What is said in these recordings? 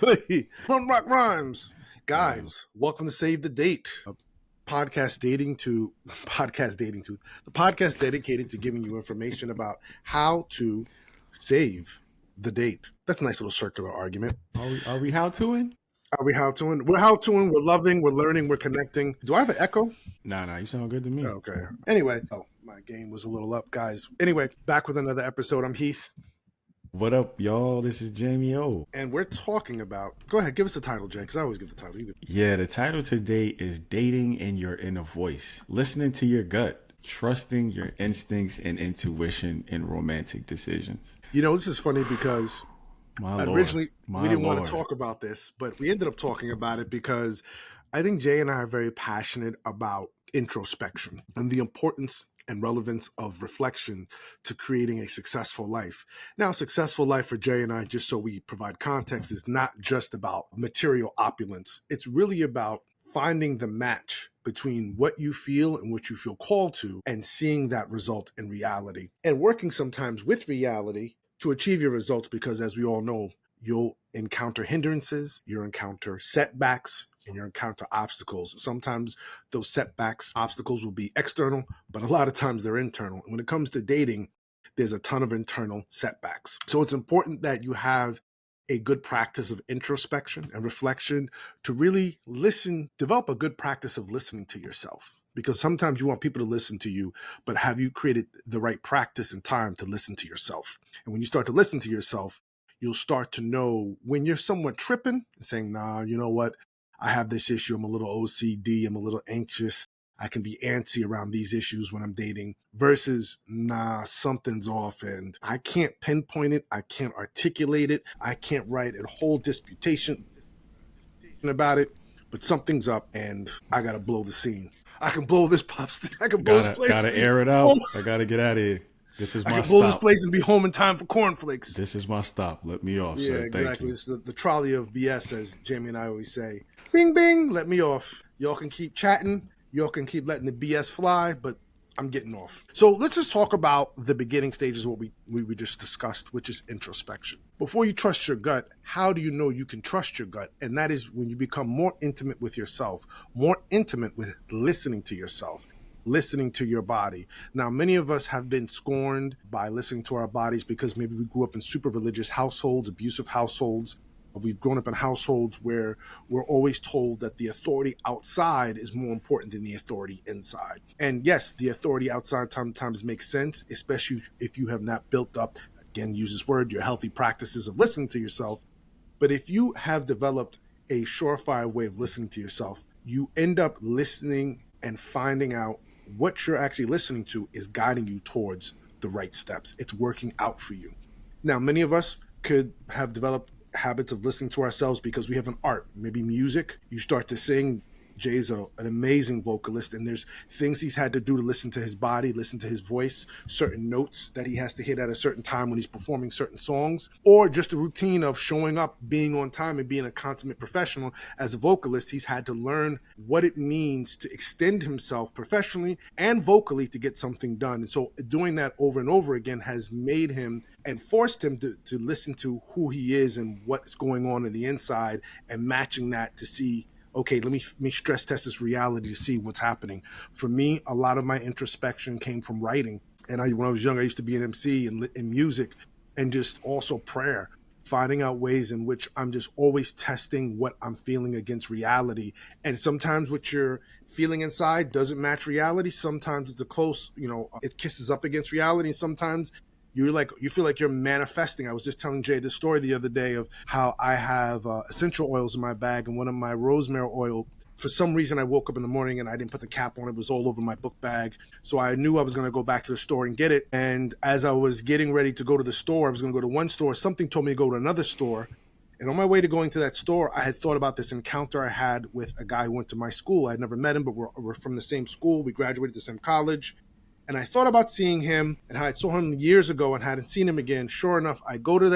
Run Rock Rhymes. Guys, welcome to Save the Date, a podcast the podcast dedicated to giving you information about how to save the date. That's a nice little circular argument. Are we how-toing? Are we how-toing? We're how-toing, we're loving, we're learning, we're connecting. Do I have an echo? Nah, you sound good to me. Okay. Anyway, my game was a little up, guys. Anyway, back with another episode. I'm Heath. What up, y'all? This is Jamie O. And we're talking about... Go ahead, give us the title, Jay, because I always give the title. Yeah, the title today is Dating in Your Inner Voice. Listening to your gut. Trusting your instincts and intuition in romantic decisions. You know, this is funny because originally we didn't want to talk about this, but we ended up talking about it because I think Jay and I are very passionate about introspection and the importance and relevance of reflection to creating a successful life. Now, a successful life for Jay and I, just so we provide context, is not just about material opulence. It's really about finding the match between what you feel and what you feel called to and seeing that result in reality and working sometimes with reality to achieve your results, because as we all know, you'll encounter hindrances, you'll encounter setbacks, and you encounter obstacles. Sometimes those setbacks, obstacles will be external, but a lot of times they're internal. And when it comes to dating, there's a ton of internal setbacks. So it's important that you have a good practice of introspection and reflection to really listen, develop a good practice of listening to yourself. Because sometimes you want people to listen to you, but have you created the right practice and time to listen to yourself? And when you start to listen to yourself, you'll start to know when you're somewhat tripping and saying, nah, you know what? I have this issue. I'm a little OCD. I'm a little anxious. I can be antsy around these issues when I'm dating versus, nah, something's off and I can't pinpoint it. I can't articulate it. I can't write a whole disputation about it, but something's up and I got to blow the scene. I can blow this pop stick. I can blow this place. Gotta air it out. I got to get out of here. This is my stop. I can blow this place and be home in time for cornflakes. This is my stop. Let me off, sir. Yeah, exactly. Thank you. It's the trolley of BS, as Jamie and I always say. Bing, bing, let me off. Y'all can keep chatting. Y'all can keep letting the BS fly, but I'm getting off. So let's just talk about the beginning stages, what we just discussed, which is introspection. Before you trust your gut, how do you know you can trust your gut? And that is when you become more intimate with yourself, more intimate with listening to yourself, listening to your body. Now, many of us have been scorned by listening to our bodies because maybe we grew up in super religious households, abusive households. We've grown up in households where we're always told that the authority outside is more important than the authority inside. And yes, the authority outside sometimes makes sense, especially if you have not built up, again, use this word, your healthy practices of listening to yourself. But if you have developed a surefire way of listening to yourself, you end up listening and finding out what you're actually listening to is guiding you towards the right steps. It's working out for you. Now, many of us could have developed habits of listening to ourselves because we have an art, maybe music. You start to sing. Jay's an amazing vocalist, and there's things he's had to do to listen to his body, listen to his voice, certain notes that he has to hit at a certain time when he's performing certain songs, or just a routine of showing up, being on time, and being a consummate professional. As a vocalist, he's had to learn what it means to extend himself professionally and vocally to get something done. And so doing that over and over again has made him and forced him to listen to who he is and what's going on in the inside and matching that to see, okay, let me stress test this reality to see what's happening. For me, a lot of my introspection came from writing. And when I was young, I used to be an MC in music and just also prayer, finding out ways in which I'm just always testing what I'm feeling against reality. And sometimes what you're feeling inside doesn't match reality. Sometimes it's a close, it kisses up against reality. And sometimes you feel like you're manifesting. I was just telling Jay this story the other day of how I have essential oils in my bag, and one of my rosemary oil, for some reason I woke up in the morning and I didn't put the cap on. It was all over my book bag. So I knew I was going to go back to the store and get it. And as I was getting ready to go to the store, I was going to go to one store. Something told me to go to another store. And on my way to going to that store, I had thought about this encounter I had with a guy who went to my school. I had never met him, but we're from the same school. We graduated the same college. And I thought about seeing him and how I saw him years ago and hadn't seen him again. Sure enough, I go to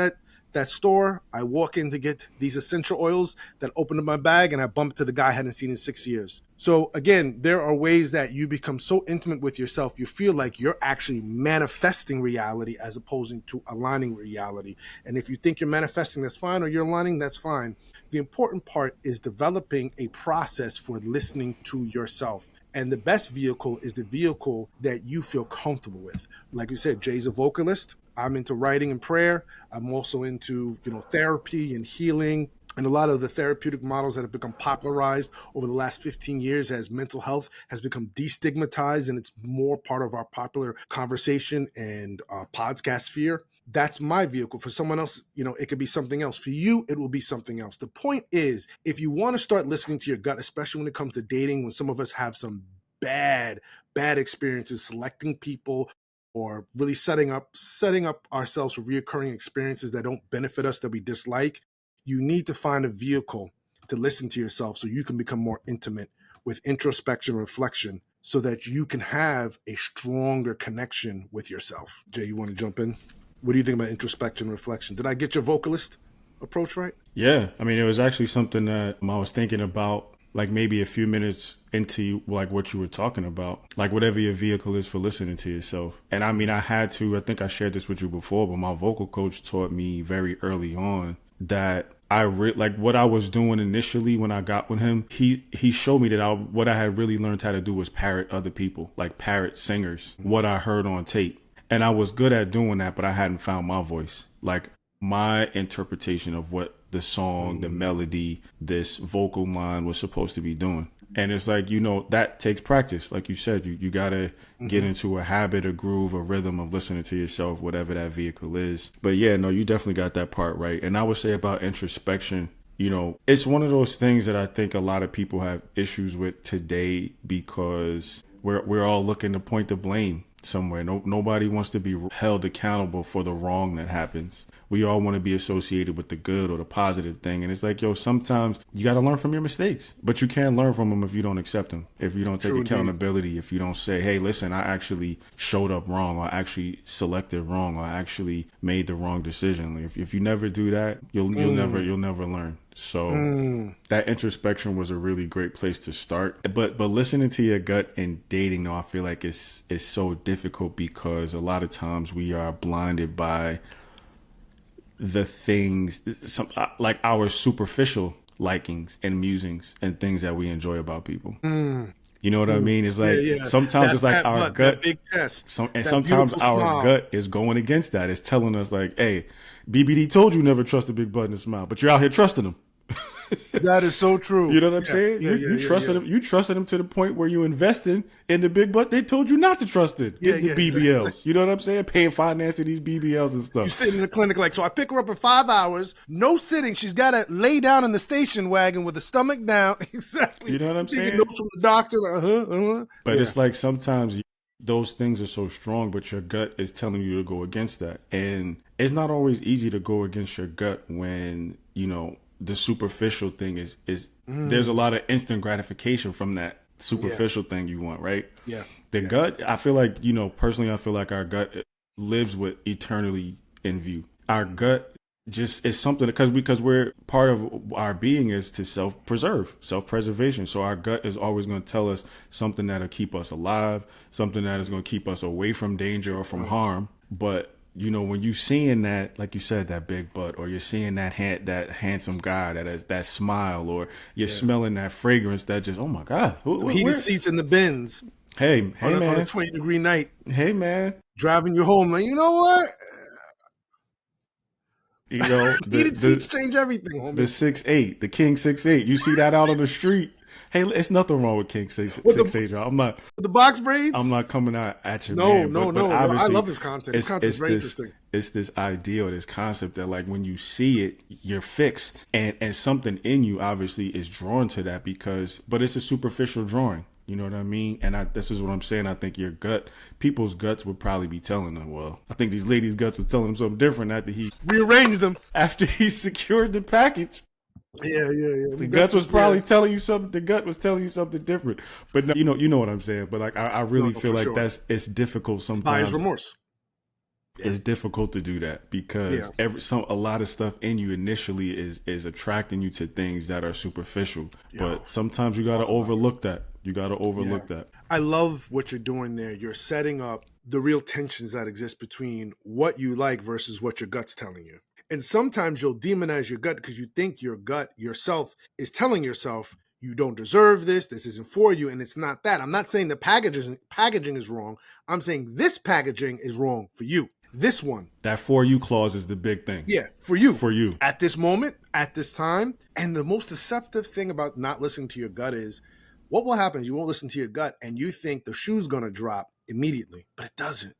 that store. I walk in to get these essential oils that open up my bag, and I bump into the guy I hadn't seen in 6 years. So again, there are ways that you become so intimate with yourself, you feel like you're actually manifesting reality as opposed to aligning reality. And if you think you're manifesting, that's fine, or you're aligning, that's fine. The important part is developing a process for listening to yourself. And the best vehicle is the vehicle that you feel comfortable with. Like you said, Jay's a vocalist. I'm into writing and prayer. I'm also into, therapy and healing. And a lot of the therapeutic models that have become popularized over the last 15 years as mental health has become destigmatized, and it's more part of our popular conversation and podcast sphere. That's my vehicle. For someone else, it could be something else. For you, it will be something else. The point is, if you want to start listening to your gut, especially when it comes to dating, when some of us have some bad experiences selecting people, or really setting up ourselves for reoccurring experiences that don't benefit us, that we dislike, you need to find a vehicle to listen to yourself so you can become more intimate with introspection and reflection, so that you can have a stronger connection with yourself. Jay, you want to jump in? What do you think about introspection and reflection? Did I get your vocalist approach right? Yeah. I mean, it was actually something that I was thinking about, like maybe a few minutes into like what you were talking about, like whatever your vehicle is for listening to yourself. And I mean, I think I shared this with you before, but my vocal coach taught me very early on that like what I was doing initially when I got with him, he showed me that what I had really learned how to do was parrot other people, like parrot singers, what I heard on tape. And I was good at doing that, but I hadn't found my voice, like my interpretation of what the song, the melody, this vocal line was supposed to be doing. And it's like, that takes practice. Like you said, you got to get into a habit, a groove, a rhythm of listening to yourself, whatever that vehicle is. But yeah, no, you definitely got that part right. And I would say about introspection, it's one of those things that I think a lot of people have issues with today, because we're all looking to point the blame somewhere. Nobody wants to be held accountable for the wrong that happens. We all want to be associated with the good or the positive thing. And it's like, sometimes you got to learn from your mistakes, but you can't learn from them if you don't accept them, if you don't take accountability, if you don't say, hey, listen, I actually showed up wrong, or I actually selected wrong, or I actually made the wrong decision. If you never do that, you'll never learn. So that introspection was a really great place to start. But listening to your gut and dating, though, I feel like it's so difficult, because a lot of times we are blinded by the things, like our superficial likings and musings and things that we enjoy about people. You know what I mean? It's like sometimes it's like our gut, big chest, sometimes our gut is going against that. It's telling us like, hey, BBD told you never trust a big butt and a smile, but you're out here trusting them. That is so true. You know what I'm saying? You trusted him. You trusted him to the point where you invested in the big butt. They told you not to trust it. Getting the BBLs. Exactly. You know what I'm saying? Paying financing these BBLs and stuff. You sit in the clinic like, so I pick her up in 5 hours, no sitting. She's got to lay down in the station wagon with the stomach down. Exactly. You know what I'm saying? Notes from the doctor. Like, But it's like sometimes those things are so strong, but your gut is telling you to go against that. And it's not always easy to go against your gut when, the superficial thing is there's a lot of instant gratification from that superficial thing you want, right? Yeah. The gut, I feel like, personally, I feel like our gut lives with eternally in view. Our gut just is something because we're part of our being is to self-preservation. So our gut is always going to tell us something that'll keep us alive, something that is going to keep us away from danger or from harm. But when you seeing that, like you said, that big butt, or you're seeing that handsome guy, that smile, or you're smelling that fragrance that just, oh my God. Heated seats in the bins. Hey, man. On a 20-degree night. Hey, man. Driving you home. Like, you know what? Heated seats change everything, homie. The 6'8", the King 6'8". You see that out on the street. Hey, it's nothing wrong with King 6'8", y'all. I'm not. The box braids? I'm not coming out at you, man. No. I love his content. His content's very interesting. It's this idea, this concept that like when you see it, you're fixed. And something in you obviously is drawn to that but it's a superficial drawing. You know what I mean? And this is what I'm saying. I think people's guts would probably be telling them, well, I think these ladies' guts were telling them something different after he rearranged them. After he secured the package. Yeah. The gut was probably telling you something. The gut was telling you something different. But no, you know what I'm saying. But like, I really feel like it's difficult sometimes. Buyer's remorse. It's difficult to do that because a lot of stuff in you initially is attracting you to things that are superficial. But sometimes you got to overlook that. You got to overlook that. I love what you're doing there. You're setting up the real tensions that exist between what you like versus what your gut's telling you. And sometimes you'll demonize your gut because you think your gut yourself is telling yourself you don't deserve this, this isn't for you, and it's not that. I'm not saying the packaging is wrong. I'm saying this packaging is wrong for you. This one. That for you clause is the big thing. Yeah, for you. For you. At this moment, at this time. And the most deceptive thing about not listening to your gut is what will happen is you won't listen to your gut and you think the shoe's going to drop immediately, but it doesn't.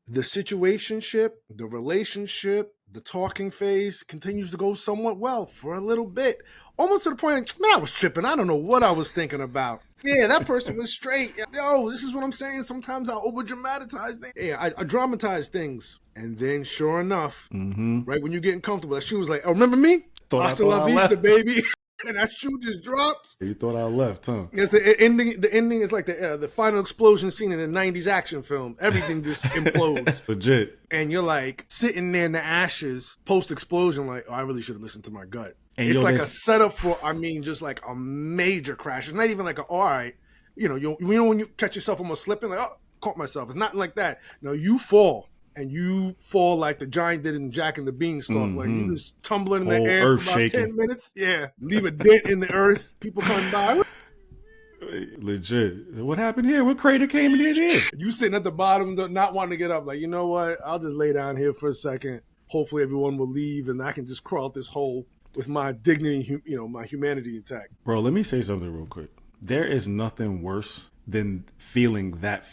The situationship, the relationship, the talking phase continues to go somewhat well for a little bit. Almost to the point, man, I was tripping. I don't know what I was thinking about. Yeah, that person was straight. Yo, this is what I'm saying. Sometimes I over-dramatize things. Yeah, I dramatize things. And then, sure enough, right when you're getting comfortable, that shoe was like, oh, remember me? Hasta la vista, baby. And that shoe just drops. You thought I left, huh? Yes, the ending. The ending is like the final explosion scene in a '90s action film. Everything just implodes. Legit. And you're like sitting there in the ashes post explosion, like, oh, I really should have listened to my gut. And it's like a setup for, just like a major crash. It's not even like all right, you know when you catch yourself almost slipping, like, oh, caught myself. It's not like that. No, you fall. And you fall like the giant did in Jack and the Beanstalk. Like you just tumbling in the air for about shaking. 10 minutes. Yeah. Leave a dent in the earth. People come by. Legit. What happened here? What crater came in here? You sitting at the bottom, not wanting to get up. Like, you know what? I'll just lay down here for a second. Hopefully everyone will leave and I can just crawl out this hole with my dignity, my humanity intact. Bro, let me say something real quick. There is nothing worse than feeling that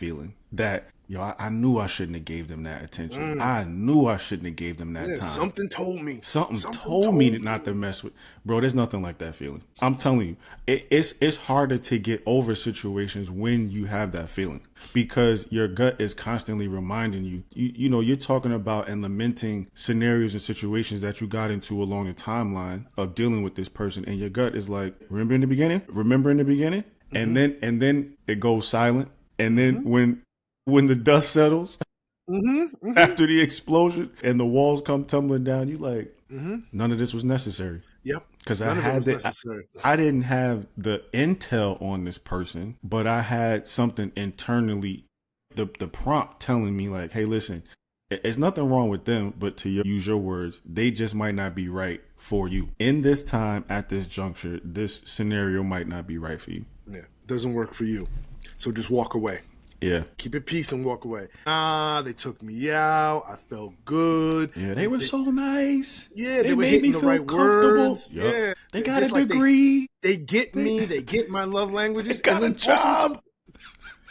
I knew I shouldn't have gave them that attention. I knew I shouldn't have gave them that time. Something told me. Something told me not to mess with. Bro, there's nothing like that feeling. I'm telling you, it's harder to get over situations when you have that feeling because your gut is constantly reminding you. You're talking about and lamenting scenarios and situations that you got into along the timeline of dealing with this person, and your gut is like, remember in the beginning, and then it goes silent, and then when the dust settles after the explosion and the walls come tumbling down, you like, none of this was necessary. Yep. Because I didn't have the intel on this person, but I had something internally, the prompt telling me like, hey, listen, it's nothing wrong with them, but to use your words, they just might not be right for you. In this time, at this juncture, this scenario might not be right for you. Yeah, it doesn't work for you. So just walk away. Yeah. Keep it peace and walk away. They took me out. I felt good. Yeah, they were so nice. Yeah, they were hitting the right words. Yep. Yeah. They got a degree. They get me. They get my love languages. They got a job.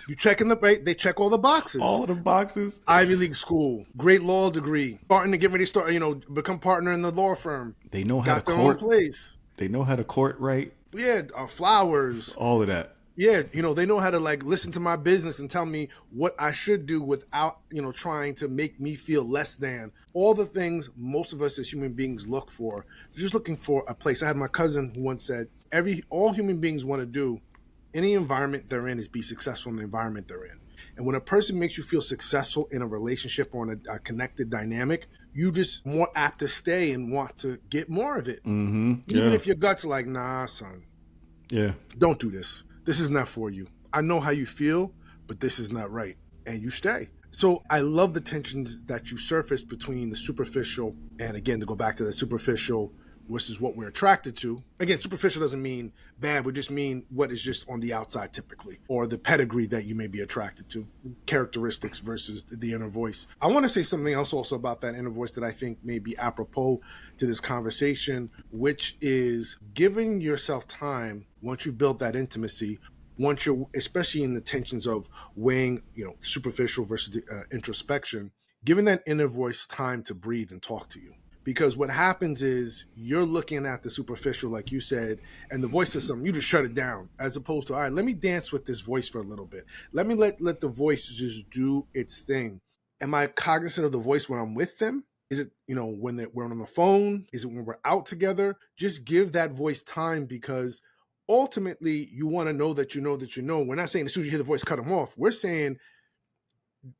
You checking they check all the boxes. All of the boxes. Ivy League school, great law degree, starting to get ready to start, become partner in the law firm. They know how to court. Got their own place. They know how to court right. Yeah, flowers. All of that. Yeah, they know how to listen to my business and tell me what I should do without, trying to make me feel less than. All the things most of us as human beings look for. You're just looking for a place. I had my cousin who once said, all human beings want to do, any environment they're in, is be successful in the environment they're in. And when a person makes you feel successful in a relationship or in a connected dynamic, you just more apt to stay and want to get more of it. Even if your gut's like, nah, son. Yeah. Don't do this. This is not for you. I know how you feel, but this is not right. And you stay. So I love the tensions that you surface between the superficial, and again, to go back to the superficial versus what we're attracted to. Again, superficial doesn't mean bad. We just mean what is just on the outside typically, or the pedigree that you may be attracted to, characteristics versus the inner voice. I want to say something else also about that inner voice that I think may be apropos to this conversation, which is giving yourself time once you've built that intimacy, once you're, especially in the tensions of weighing, superficial versus the, introspection, giving that inner voice time to breathe and talk to you. Because what happens is you're looking at the superficial, like you said, and the voice says something, you just shut it down, as opposed to, all right, let me dance with this voice for a little bit. Let me let the voice just do its thing. Am I cognizant of the voice when I'm with them? Is it, when we're on the phone? Is it when we're out together? Just give that voice time, because ultimately you want to know that you know that you know. We're not saying as soon as you hear the voice, cut them off. We're saying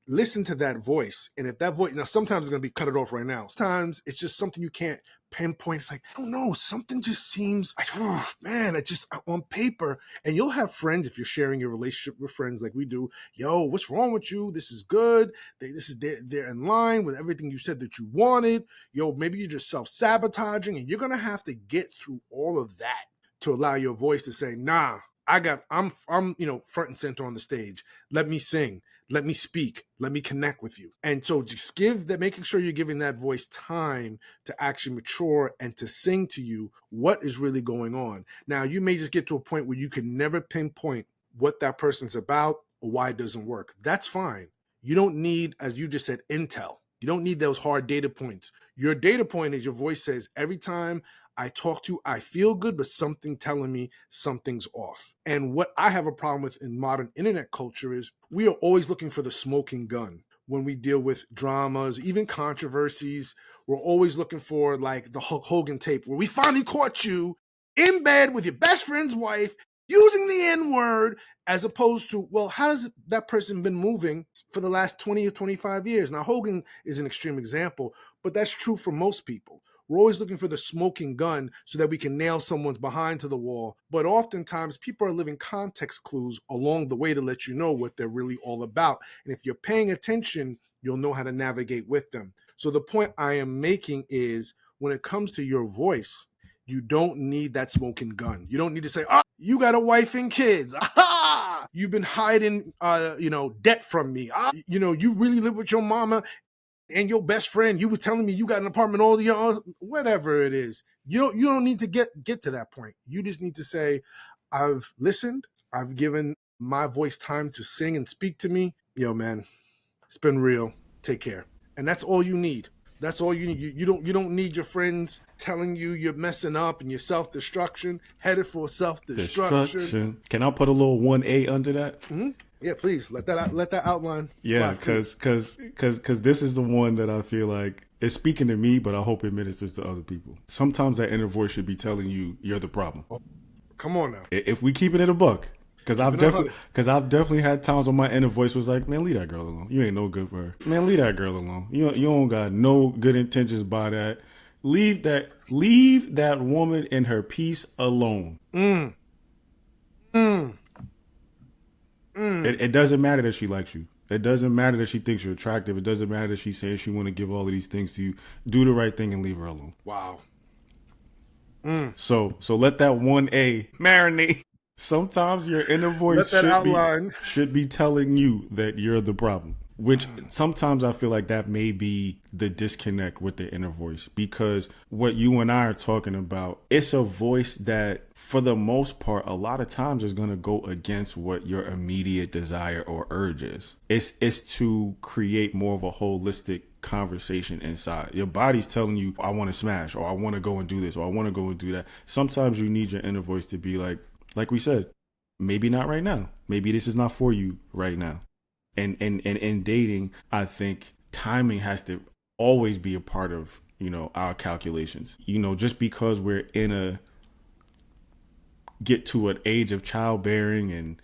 listen to that voice. And if that voice, now sometimes it's going to be cut it off right now. Sometimes it's just something you can't pinpoint. It's like, I don't know, something just seems like, oh man, it just on paper. And you'll have friends, if you're sharing your relationship with friends like we do, yo, what's wrong with you? This is good. They're in line with everything you said that you wanted. Yo, maybe you're just self-sabotaging, and you're going to have to get through all of that to allow your voice to say, nah, I'm front and center on the stage. Let me sing. Let me speak. Let me connect with you. And so just making sure you're giving that voice time to actually mature and to sing to you what is really going on. Now, you may just get to a point where you can never pinpoint what that person's about or why it doesn't work. That's fine. You don't need, as you just said, intel. You don't need those hard data points. Your data point is your voice says, every time I talk to, I feel good, but something telling me something's off. And what I have a problem with in modern internet culture is we are always looking for the smoking gun. When we deal with dramas, even controversies, we're always looking for like the Hulk Hogan tape where we finally caught you in bed with your best friend's wife using the N-word, as opposed to, well, how has that person been moving for the last 20 or 25 years? Now, Hogan is an extreme example, but that's true for most people. We're always looking for the smoking gun so that we can nail someone's behind to the wall. But oftentimes, people are living context clues along the way to let you know what they're really all about. And if you're paying attention, you'll know how to navigate with them. So the point I am making is, when it comes to your voice, you don't need that smoking gun. You don't need to say, you got a wife and kids. Aha! You've been hiding, debt from me. You really live with your mama and your best friend. You were telling me you got an apartment, all the whatever it is. You don't need to get to that point. You just need to say, I've listened. I've given my voice time to sing and speak to me. Yo, man, it's been real. Take care. And that's all you need. That's all you need. You don't need your friends telling you you're messing up and you're self-destruction, headed for self-destruction. Can I put a little 1A under that? Mm-hmm. Yeah, please let that outline. Yeah, because this is the one that I feel like is speaking to me, but I hope it ministers to other people. Sometimes that inner voice should be telling you you're the problem. Oh, come on now. If we keep it in a buck. Because I've definitely had times when my inner voice was like, man, leave that girl alone. You ain't no good for her. Man, leave that girl alone. You don't got no good intentions by that. Leave that woman in her peace alone. It doesn't matter that she likes you. It doesn't matter that she thinks you're attractive. It doesn't matter that she's saying she want to give all of these things to you. Do the right thing and leave her alone. Wow. So let that 1A marinate. Sometimes your inner voice should be telling you that you're the problem, which sometimes I feel like that may be the disconnect with the inner voice, because what you and I are talking about, it's a voice that for the most part, a lot of times is going to go against what your immediate desire or urge is. It's to create more of a holistic conversation inside. Your body's telling you, I want to smash, or I want to go and do this, or I want to go and do that. Sometimes you need your inner voice to be like we said, maybe not right now. Maybe this is not for you right now. And in dating, I think timing has to always be a part of, our calculations. Just because we're get to an age of childbearing and,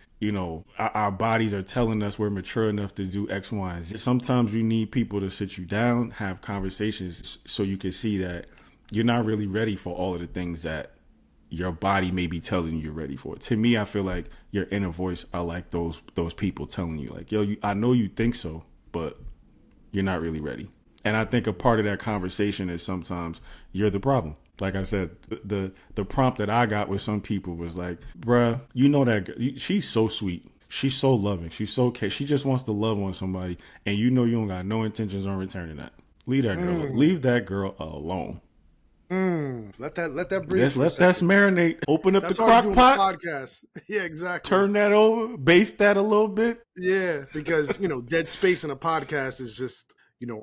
our bodies are telling us we're mature enough to do X, Y, and Z. Sometimes you need people to sit you down, have conversations so you can see that you're not really ready for all of the things that your body may be telling you you're ready for. To me, I feel like your inner voice are like those people telling you like, yo, I know you think so, but you're not really ready. And I think a part of that conversation is sometimes you're the problem. Like I said, the prompt that I got with some people was like, bruh, that girl, she's so sweet. She's so loving. She's so okay. She just wants to love on somebody. And you don't got no intentions on returning that. Leave that girl alone. Let that breathe. Let that marinate. Open up the crock pot. Podcast. Yeah, exactly. Turn that over. Baste that a little bit. Yeah, because dead space in a podcast is just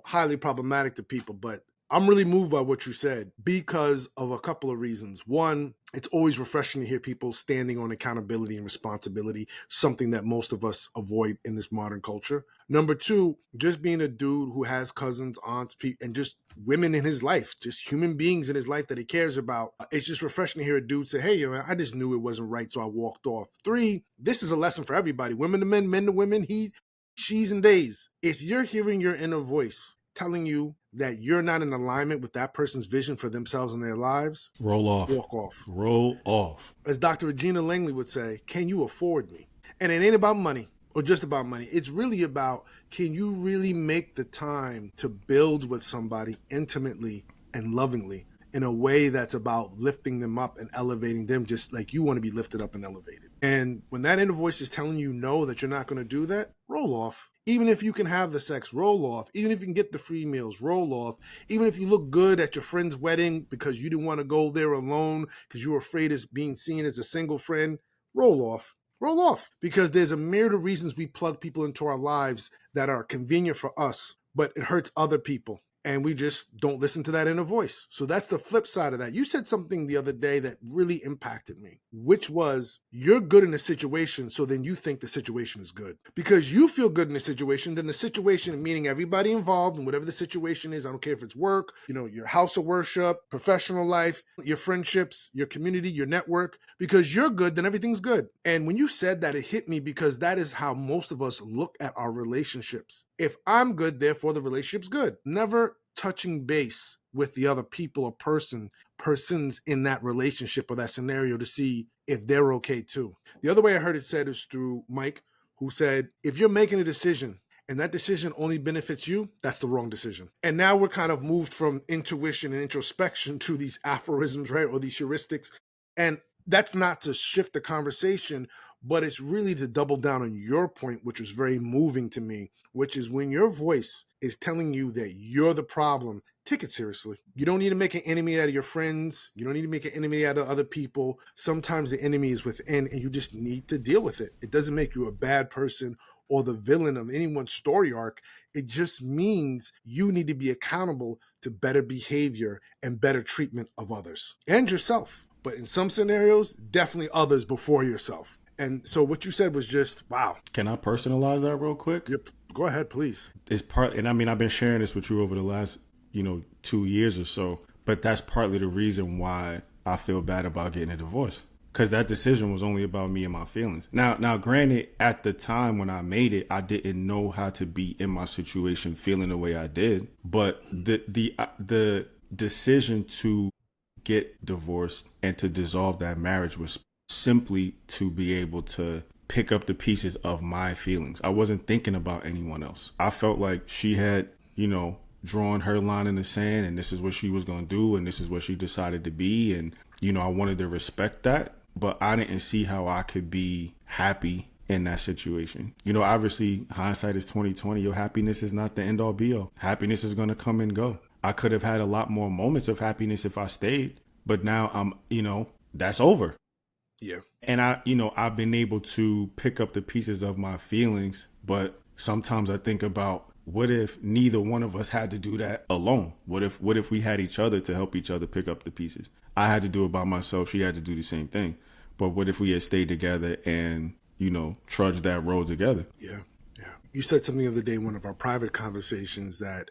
highly problematic to people. But I'm really moved by what you said because of a couple of reasons. One, it's always refreshing to hear people standing on accountability and responsibility, something that most of us avoid in this modern culture. Number two, just being a dude who has cousins, aunts, and just women in his life, just human beings in his life that he cares about. It's just refreshing to hear a dude say, hey, man, I just knew it wasn't right, so I walked off. Three, this is a lesson for everybody, women to men, men to women. she's and days. If you're hearing your inner voice telling you that you're not in alignment with that person's vision for themselves and their lives, Roll off. walk off. Roll off. As Dr. Regina Langley would say, can you afford me? And it ain't about money or just about money. It's really about, can you really make the time to build with somebody intimately and lovingly in a way that's about lifting them up and elevating them just like you want to be lifted up and elevated. And when that inner voice is telling you no, that you're not going to do that, roll off. Even if you can have the sex, roll off. Even if you can get the free meals, roll off. Even if you look good at your friend's wedding because you didn't want to go there alone because you were afraid of being seen as a single friend, roll off. Roll off. Because there's a myriad of reasons we plug people into our lives that are convenient for us, but it hurts other people. And we just don't listen to that inner voice. So that's the flip side of that. You said something the other day that really impacted me, which was, you're good in a situation, so then you think the situation is good. Because you feel good in a situation, then the situation, meaning everybody involved in whatever the situation is, I don't care if it's work, your house of worship, professional life, your friendships, your community, your network, because you're good, then everything's good. And when you said that, it hit me because that is how most of us look at our relationships. If I'm good, therefore the relationship's good. Never touching base with the other people or persons in that relationship or that scenario to see if they're okay too. The other way I heard it said is through Mike, who said, if you're making a decision and that decision only benefits you, that's the wrong decision. And now we're kind of moved from intuition and introspection to these aphorisms, right? Or these heuristics. And that's not to shift the conversation, but it's really to double down on your point, which was very moving to me, which is when your voice is telling you that you're the problem, take it seriously. You don't need to make an enemy out of your friends. You don't need to make an enemy out of other people. Sometimes the enemy is within and you just need to deal with it. It doesn't make you a bad person or the villain of anyone's story arc. It just means you need to be accountable to better behavior and better treatment of others and yourself. But in some scenarios, definitely others before yourself. And so what you said was just, wow. Can I personalize that real quick? Yep. Go ahead, please. It's and I mean, I've been sharing this with you over the last, 2 years or so, but that's partly the reason why I feel bad about getting a divorce. Because that decision was only about me and my feelings. Now, granted, at the time when I made it, I didn't know how to be in my situation feeling the way I did. But the decision to get divorced and to dissolve that marriage was simply to be able to pick up the pieces of my feelings. I wasn't thinking about anyone else. I felt like she had, drawn her line in the sand and this is what she was going to do and this is what she decided to be. And, I wanted to respect that, but I didn't see how I could be happy in that situation. Obviously hindsight is 2020. Your happiness is not the end all be all. Happiness is going to come and go. I could have had a lot more moments of happiness if I stayed, but now I'm, that's over. Yeah. And I've been able to pick up the pieces of my feelings, but sometimes I think about, what if neither one of us had to do that alone? What if we had each other to help each other pick up the pieces? I had to do it by myself. She had to do the same thing. But what if we had stayed together and, trudged that road together? Yeah. Yeah. You said something the other day in one of our private conversations that,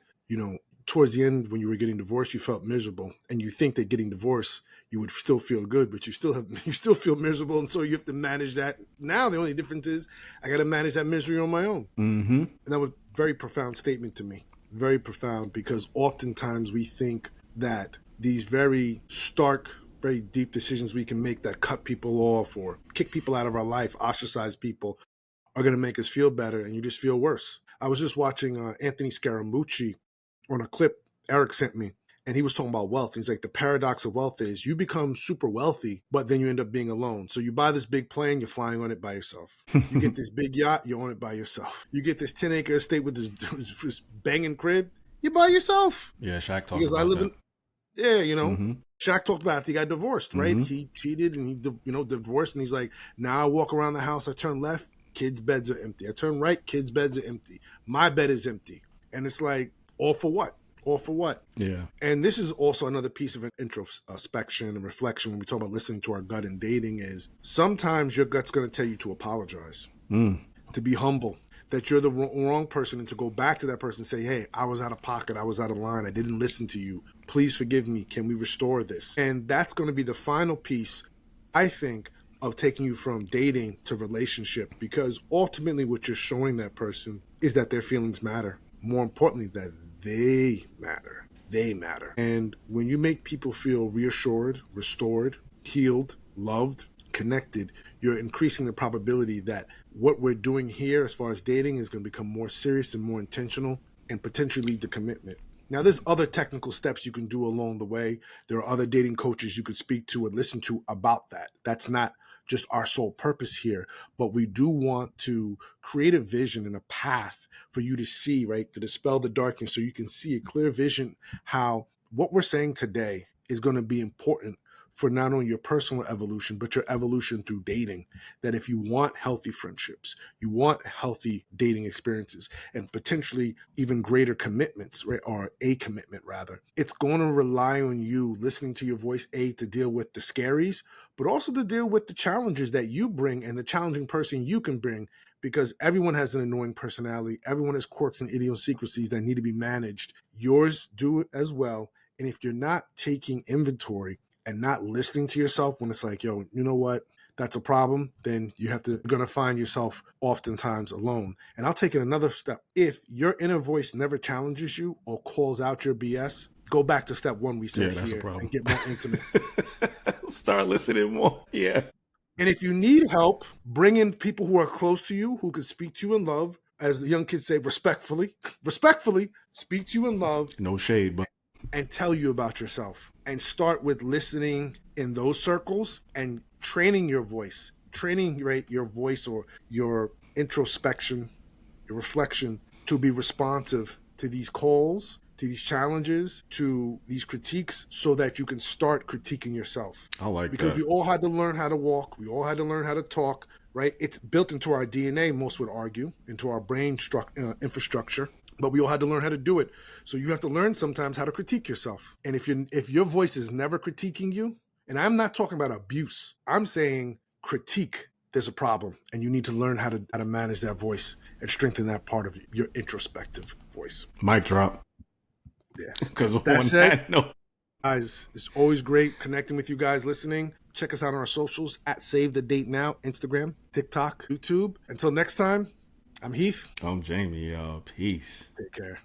towards the end, when you were getting divorced, you felt miserable, and you think that getting divorced, you would still feel good, but you still feel miserable, and so you have to manage that. Now the only difference is I got to manage that misery on my own. Mm-hmm. And that was a very profound statement to me, very profound, because oftentimes we think that these very stark, very deep decisions we can make that cut people off or kick people out of our life, ostracize people, are going to make us feel better, and you just feel worse. I was just watching Anthony Scaramucci on a clip Eric sent me, and he was talking about wealth. He's like, the paradox of wealth is you become super wealthy, but then you end up being alone. So you buy this big plane, you're flying on it by yourself. You get this big yacht, you own it by yourself. You get this 10-acre estate with this banging crib, you by yourself. Yeah, Shaq talked because about I live that. Mm-hmm. Shaq talked about after he got divorced, right? Mm-hmm. He cheated and he, divorced, and he's like, now I walk around the house, I turn left, kids' beds are empty. I turn right, kids' beds are empty. My bed is empty. And it's like, all for what? All for what? Yeah. And this is also another piece of introspection and reflection when we talk about listening to our gut and dating is sometimes your gut's going to tell you to apologize, to be humble, that you're the wrong person, and to go back to that person and say, hey, I was out of pocket. I was out of line. I didn't listen to you. Please forgive me. Can we restore this? And that's going to be the final piece, I think, of taking you from dating to relationship, because ultimately what you're showing that person is that their feelings matter. More importantly, that they matter. They matter. And when you make people feel reassured, restored, healed, loved, connected, you're increasing the probability that what we're doing here as far as dating is going to become more serious and more intentional and potentially lead to commitment. Now, there's other technical steps you can do along the way. There are other dating coaches you could speak to and listen to about that. That's not just our sole purpose here, but we do want to create a vision and a path for you to see, right, to dispel the darkness so you can see a clear vision how what we're saying today is going to be important for not only your personal evolution, but your evolution through dating. That if you want healthy friendships, you want healthy dating experiences, and potentially even greater commitments, right, or a commitment rather, it's going to rely on you listening to your voice, to deal with the scaries, but also to deal with the challenges that you bring and the challenging person you can bring, because everyone has an annoying personality. Everyone has quirks and idiosyncrasies that need to be managed. Yours do it as well. And if you're not taking inventory and not listening to yourself when it's like, yo, you know what? That's a problem. Then you're going to find yourself oftentimes alone. And I'll take it another step. If your inner voice never challenges you or calls out your BS, go back to step one we said that's here a problem. and get more intimate. Start listening more. Yeah. And if you need help, bring in people who are close to you, who can speak to you in love, as the young kids say, respectfully speak to you in love. No shade, but and tell you about yourself. And start with listening in those circles and training your voice, right, your voice or your introspection, your reflection to be responsive to these calls, to these challenges, to these critiques, so that you can start critiquing yourself. I like because that. we all had to learn how to walk. We all had to learn how to talk, right? It's built into our DNA, most would argue, into our brain infrastructure. But we all had to learn how to do it. So you have to learn sometimes how to critique yourself. And if your voice is never critiquing you, and I'm not talking about abuse, I'm saying critique, there's a problem. And you need to learn how to manage that voice and strengthen that part of your introspective voice. Mic drop. Yeah. Because on That said, that note, guys, it's always great connecting with you guys listening. Check us out on our socials at Save the Date Now, Instagram, TikTok, YouTube. Until next time, I'm Heath. I'm Jamie. Peace. Take care.